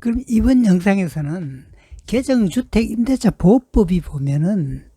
그럼 이번 영상에서는 개정주택임대차보호법이 보면은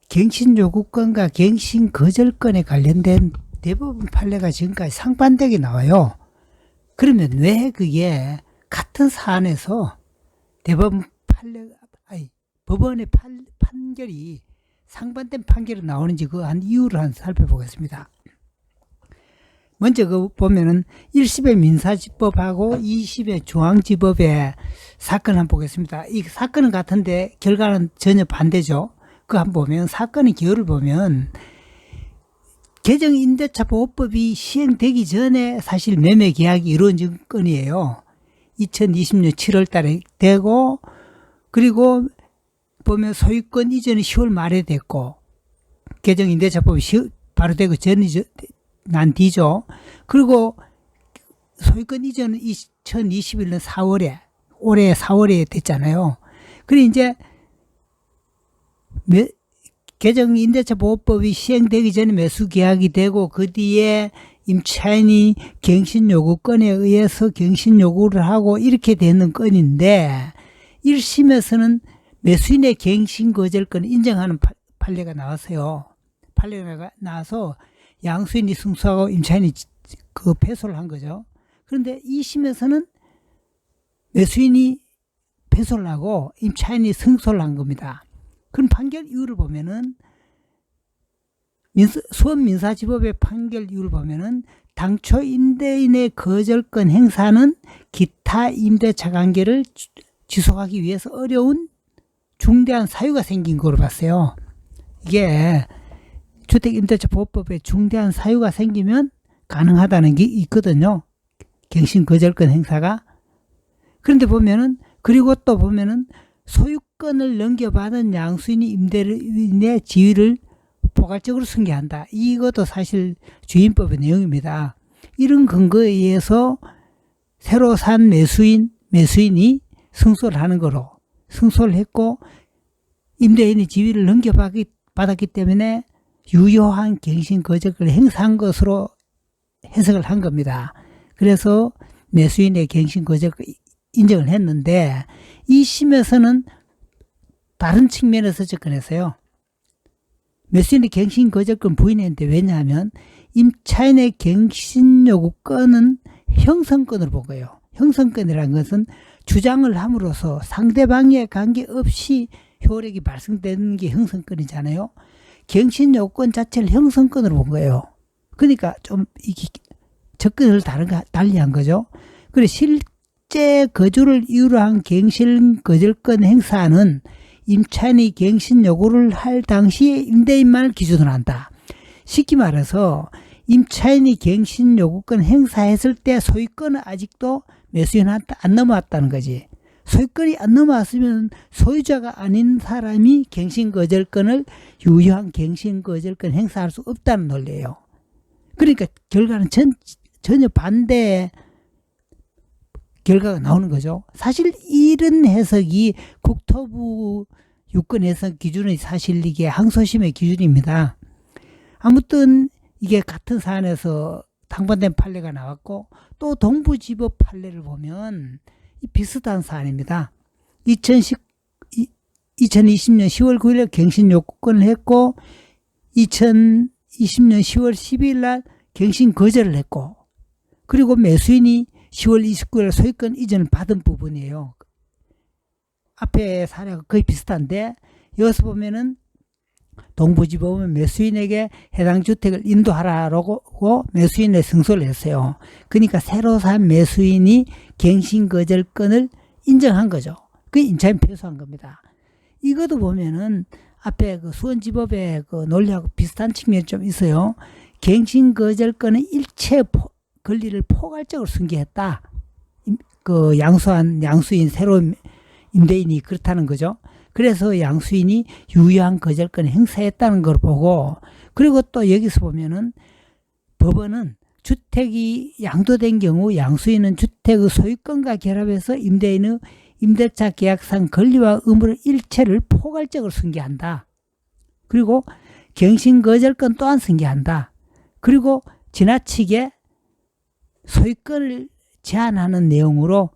갱신요구권과 갱신거절권에 관련된 대부분 판례가 지금까지 상반되게 나와요. 그러면 왜 그게 같은 사안에서 대법원 법원의 판결이 상반된 판결이 나오는지 그 한 이유를 한번 살펴보겠습니다. 먼저 그 보면은 1심의 민사지법하고 2심의 중앙지법의 사건 한번 보겠습니다. 이 사건은 같은데 결과는 전혀 반대죠. 그거 한번 보면 사건의 기호를 보면 개정임대차보호법이 시행되기 전에 사실 매매계약이 이루어진 건이에요. 2020년 7월 달에 되고, 그리고 보면 소유권 이전이 10월 말에 됐고, 개정임대차법이 바로 되고 전이죠. 난 뒤죠. 그리고 소유권 이전은 2021년 4월에, 올해 4월에 됐잖아요. 그리고 이제 개정임대차보호법이 시행되기 전에 매수계약이 되고, 그 뒤에 임차인이 갱신요구권에 의해서 갱신요구를 하고 이렇게 되는 건인데, 1심에서는 매수인의 갱신거절권을 인정하는 판례가 나왔어요. 판례가 나와서 양수인이 승소하고 임차인이 그 패소를 한 거죠. 그런데 2심에서는 매수인이 패소를 하고 임차인이 승소를 한 겁니다. 그럼 판결 이유를 보면은 수원민사지법의 판결 이유를 보면은 당초 임대인의 거절권 행사는 기타 임대차 관계를 지속하기 위해서 어려운 중대한 사유가 생긴 거로 봤어요. 이게 주택임대차보호법에 중대한 사유가 생기면 가능하다는 게 있거든요. 갱신거절권 행사가. 그런데 보면은, 그리고 또 보면은 소유권을 넘겨받은 양수인이 임대인의 지위를 포괄적으로 승계한다. 이것도 사실 주임법의 내용입니다. 이런 근거에 의해서 새로 산 매수인이 승소를 하는 거로 승소를 했고, 임대인의 지위를 넘겨받았기 때문에 유효한 갱신거절권을 행사한 것으로 해석을 한 겁니다. 그래서 매수인의 갱신거절권 인정을 했는데, 2심에서는 다른 측면에서 접근했어요. 매수인의 갱신거절권 부인했는데, 왜냐하면 임차인의 갱신요구권은 형성권으로 본 거예요. 형성권이라는 것은 주장을 함으로써 상대방에 관계없이 효력이 발생되는 게 형성권이잖아요. 갱신요건 자체를 형성권으로 본 거예요. 그러니까 좀 이게 접근을 달리 한 거죠. 그리고 실제 거주를 이유로 한 갱신거절권 행사는 임차인이 갱신 요구를 할 당시에 임대인만을 기준으로 한다. 쉽게 말해서 임차인이 갱신 요구권 행사했을 때 소유권은 아직도 매수인한테 안 넘어왔다는 거지. 소유권이 안 넘어왔으면 소유자가 아닌 사람이 갱신거절권을 유효한 갱신거절권 행사할 수 없다는 논리예요. 그러니까 결과는 전혀 반대 결과가 나오는 거죠. 사실 이런 해석이 국토부 유권 해석 기준이 사실 이게 항소심의 기준입니다. 아무튼 이게 같은 사안에서 상반된 판례가 나왔고, 또 동부지법 판례를 보면 비슷한 사안입니다. 2020년 10월 9일에 갱신요구권을 했고, 2020년 10월 12일 날 갱신 거절을 했고, 그리고 매수인이 10월 29일 소유권 이전을 받은 부분이에요. 앞에 사례가 거의 비슷한데, 여기서 보면은 동부지법은 매수인에게 해당 주택을 인도하라고 매수인의 승소를 했어요. 그러니까 새로 산 매수인이 갱신거절권을 인정한 거죠. 그 임차인 패소한 겁니다. 이것도 보면은 앞에 그 수원지법의 그 논리하고 비슷한 측면이 좀 있어요. 갱신거절권은 일체 권리를 포괄적으로 승계했다. 그 양수인 새로운 임대인이 그렇다는 거죠. 그래서 양수인이 유효한 거절권을 행사했다는 걸 보고, 그리고 또 여기서 보면은 법원은 주택이 양도된 경우 양수인은 주택의 소유권과 결합해서 임대인의 임대차 계약상 권리와 의무를 일체를 포괄적으로 승계한다. 그리고 갱신거절권 또한 승계한다. 그리고 지나치게 소유권을 제한하는 내용으로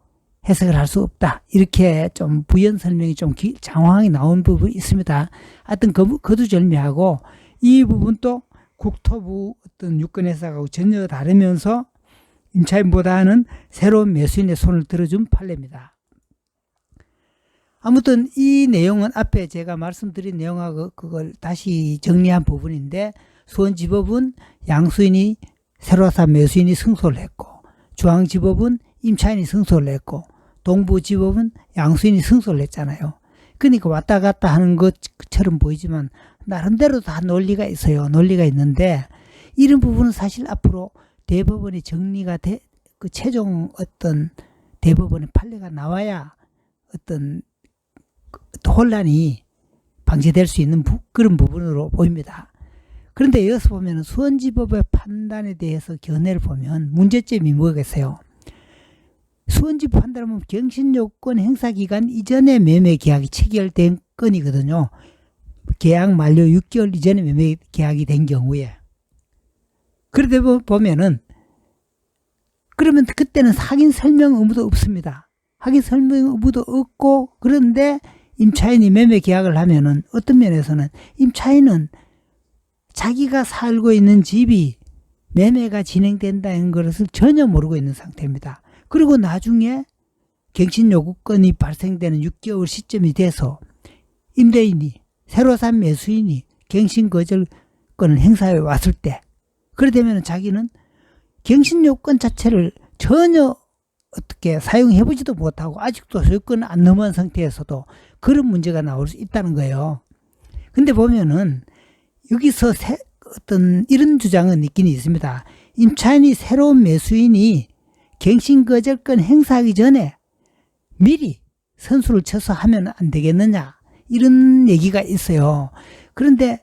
해석을 할 수 없다. 이렇게 좀 부연 설명이 좀 장황하게 나온 부분이 있습니다. 하여튼 거두절미하고 이 부분도 국토부 어떤 유권 해석하고 전혀 다르면서 임차인보다는 새로운 매수인의 손을 들어준 판례입니다. 아무튼 이 내용은 앞에 제가 말씀드린 내용하고 그걸 다시 정리한 부분인데, 수원지법은 양수인이 새로 산 매수인이 승소를 했고, 중앙지법은 임차인이 승소를 했고, 동부지법은 양수인이 승소를 했잖아요. 그러니까 왔다 갔다 하는 것처럼 보이지만 나름대로 다 논리가 있어요. 논리가 있는데, 이런 부분은 사실 앞으로 대법원이 정리가 그 최종 어떤 대법원의 판례가 나와야 어떤 혼란이 방지될 수 있는 그런 부분으로 보입니다. 그런데 여기서 보면 수원지법의 판단에 대해서 견해를 보면 문제점이 뭐겠어요? 수원지법 판단하면 갱신요건 행사기간 이전에 매매계약이 체결된 건이거든요. 계약 만료 6개월 이전에 매매계약이 된 경우에. 그러다 보면은 그러면 그때는 확인 설명 의무도 없습니다. 확인 설명 의무도 없고, 그런데 임차인이 매매 계약을 하면은 어떤 면에서는 임차인은 자기가 살고 있는 집이 매매가 진행된다는 것을 전혀 모르고 있는 상태입니다. 그리고 나중에 갱신 요구권이 발생되는 6개월 시점이 돼서 임대인이 새로 산 매수인이 갱신 거절권을 행사해 왔을 때, 그러다면 자기는 갱신 요건 자체를 전혀 어떻게 사용해보지도 못하고 아직도 소유권을 안 넘어간 상태에서도 그런 문제가 나올 수 있다는 거예요. 근데 보면은 여기서 어떤 이런 주장은 있긴 있습니다. 임차인이 새로운 매수인이 갱신 거절권 행사하기 전에 미리 선수를 쳐서 하면 안 되겠느냐, 이런 얘기가 있어요. 그런데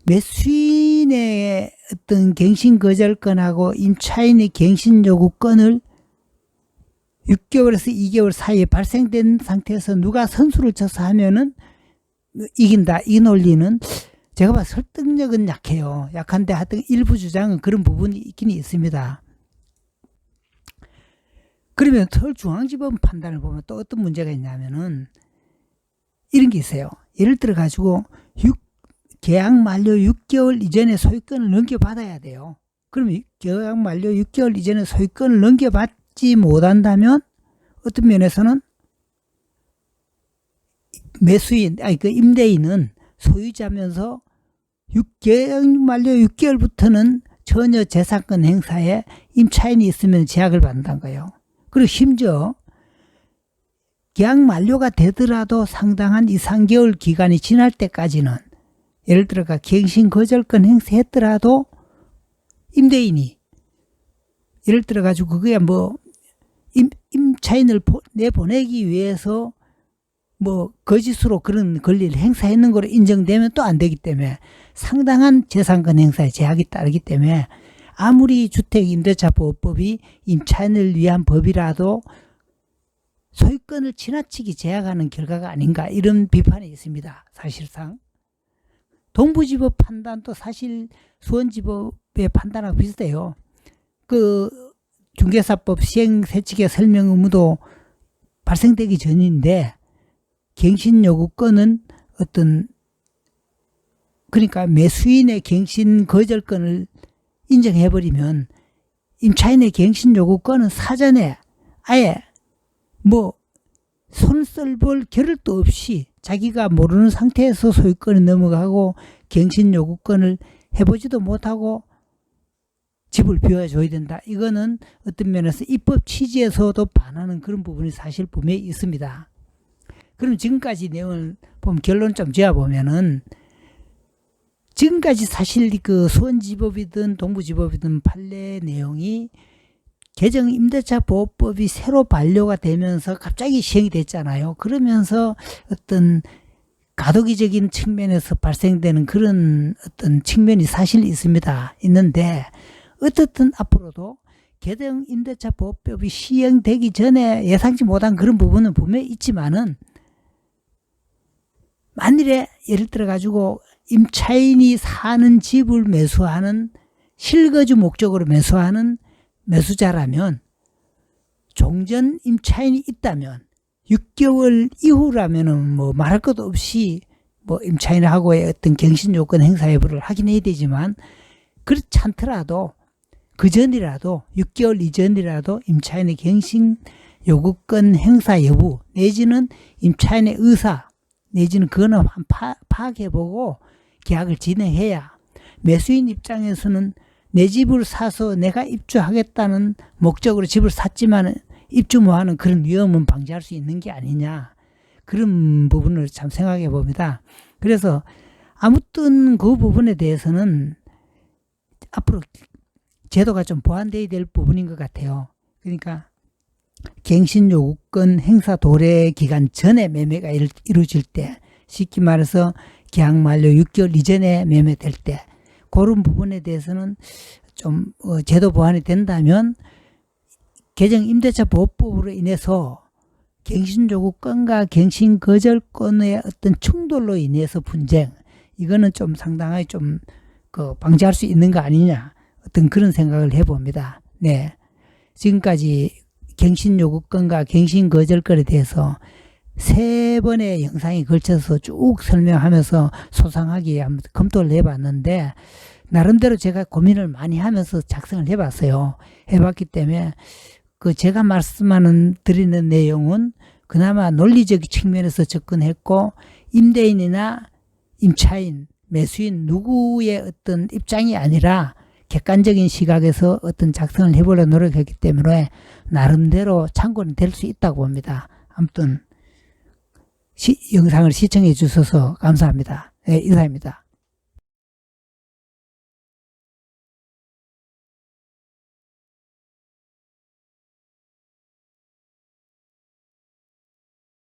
매수인의 어떤 갱신 거절권하고 임차인의 갱신 요구권을 6개월에서 2개월 사이에 발생된 상태에서 누가 선수를 쳐서 하면은 이긴다, 이 논리는 제가 봐서 설득력은 약해요. 약한데 하여튼 일부 주장은 그런 부분이 있긴 있습니다. 그러면 서울중앙지법 판단을 보면 또 어떤 문제가 있냐면은 이런 게 있어요. 예를 들어 가지고 계약 만료 6개월 이전에 소유권을 넘겨받아야 돼요. 그러면 계약 만료 6개월 이전에 소유권을 넘겨받지 못한다면 어떤 면에서는 그 임대인은 소유자면서 계약 만료 6개월부터는 전혀 재산권 행사에 임차인이 있으면 제약을 받는다는 거예요. 그리고 심지어 계약 만료가 되더라도 상당한 2, 3개월 기간이 지날 때까지는, 예를 들어가 갱신 거절권 행사했더라도 임대인이 예를 들어 가지고 그게 뭐 임차인을 내보내기 위해서 뭐 거짓으로 그런 권리를 행사했는 거로 인정되면 또 안 되기 때문에 상당한 재산권 행사에 제약이 따르기 때문에 아무리 주택임대차보호법이 임차인을 위한 법이라도 소유권을 지나치게 제약하는 결과가 아닌가, 이런 비판이 있습니다. 사실상 동부지법 판단도 사실 수원지법의 판단하고 비슷해요. 그 중개사법 시행세칙의 설명 의무도 발생되기 전인데 갱신 요구권은 그러니까 매수인의 갱신 거절권을 인정해버리면 임차인의 갱신 요구권은 사전에 아예 뭐 손을 썰볼 겨를도 없이 자기가 모르는 상태에서 소유권이 넘어가고 갱신 요구권을 해보지도 못하고 집을 비워줘야 된다. 이거는 어떤 면에서 입법 취지에서도 반하는 그런 부분이 사실 분명히 있습니다. 그럼 지금까지 내용을 보면 결론 좀 지어보면은 지금까지 사실 그 수원지법이든 동부지법이든 판례 내용이 개정 임대차 보호법이 새로 반려가 되면서 갑자기 시행이 됐잖아요. 그러면서 어떤 가도기적인 측면에서 발생되는 그런 어떤 측면이 사실 있는데 어떻든 앞으로도 개정 임대차 보호법이 시행되기 전에 예상치 못한 그런 부분은 분명히 있지만은 만일에 예를 들어 가지고 임차인이 사는 집을 매수하는 실거주 목적으로 매수하는 매수자라면 종전 임차인이 있다면 6개월 이후라면은 뭐 말할 것도 없이 뭐 임차인하고의 어떤 갱신 요건 행사 여부를 확인해야 되지만 그렇지 않더라도 그 전이라도 6개월 이전이라도 임차인의 갱신 요구권 행사 여부 내지는 임차인의 의사 내지는 그거는 파악해보고 계약을 진행해야 매수인 입장에서는 내 집을 사서 내가 입주하겠다는 목적으로 집을 샀지만 입주 못하는 그런 위험은 방지할 수 있는 게 아니냐 그런 부분을 참 생각해 봅니다. 그래서 아무튼 그 부분에 대해서는 앞으로 제도가 좀 보완되어야 될 부분인 것 같아요. 그러니까 갱신요구권 행사 도래 기간 전에 매매가 이루어질 때 쉽게 말해서 계약 만료 6개월 이전에 매매될 때 그런 부분에 대해서는 좀 제도 보완이 된다면 개정 임대차 보호법으로 인해서 갱신요구권과 갱신거절권의 어떤 충돌로 인해서 분쟁 이거는 좀 상당히 좀 방지할 수 있는 거 아니냐 어떤 그런 생각을 해봅니다. 네, 지금까지 갱신요구권과 갱신거절권에 대해서 3번의 영상에 걸쳐서 쭉 설명하면서 소상하게 한번 검토를 해봤는데 나름대로 제가 고민을 많이 하면서 작성을 해봤어요. 해봤기 때문에 제가 말씀하는 드리는 내용은 그나마 논리적 측면에서 접근했고 임대인이나 임차인, 매수인 누구의 어떤 입장이 아니라 객관적인 시각에서 어떤 작성을 해보려고 노력했기 때문에 나름대로 참고는 될 수 있다고 봅니다. 아무튼 영상을 시청해 주셔서 감사합니다. 네, 이상입니다.